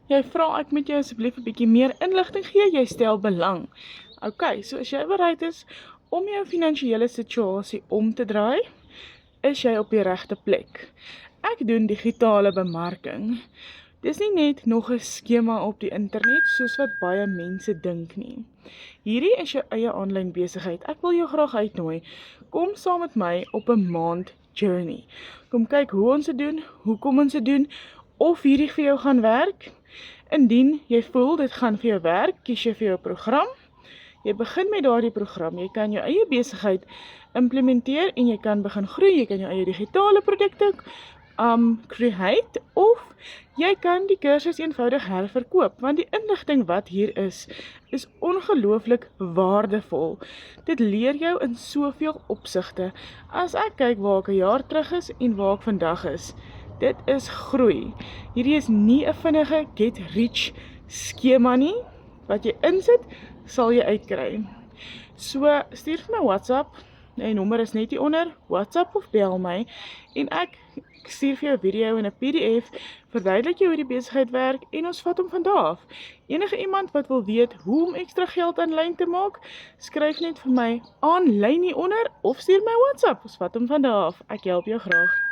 Jy vra ek moet jou asseblief 'n bietjie meer inligting gee, jy stel belang. OK, so as jy bereid is om jou finansiële situasie om te draai, is jy op die regte plek. Ek doen digitale bemarking. Dis nie net nog 'n skema op die internet soos wat baie mense dink nie. Hierdie is jou eie aanlyn besigheid. Ek wil jou graag uitnooi. Kom saam met my op 'n maand journey. Kom kyk hoe ons dit doen, hoekom ons dit doen, of hierdie vir jou gaan werk. Indien jy voel dit gaan vir jou werk, kies jy vir jou program. Jy begin met daardie program. Jy kan jou eie besigheid implementeer en jy kan begin groei. Jy kan jou eie digitale produkte create, of jy kan die kursus eenvoudig herverkoop, want die inligting wat hier is ongelooflik waardevol. Dit leer jou in soveel opsigte. As ek kyk waar ek 'n jaar terug is en waar ek vandag is, dit is groei. Hierdie is nie 'n vinnige get rich skema nie. Wat jy insit, sal jy uitkry. So, stuur vir my WhatsApp. My nommer is net hier onder, WhatsApp of bel my, en ek stuur vir jou video en 'n PDF, verduidelik jou hoe die besigheid werk, en ons vat hom van daar af. Enige iemand wat wil weet hoe om ekstra geld aanlyn te maak, skryf net vir my aanlyn hier onder, of stuur my WhatsApp, ons vat hom van daar af. Ek help jou graag.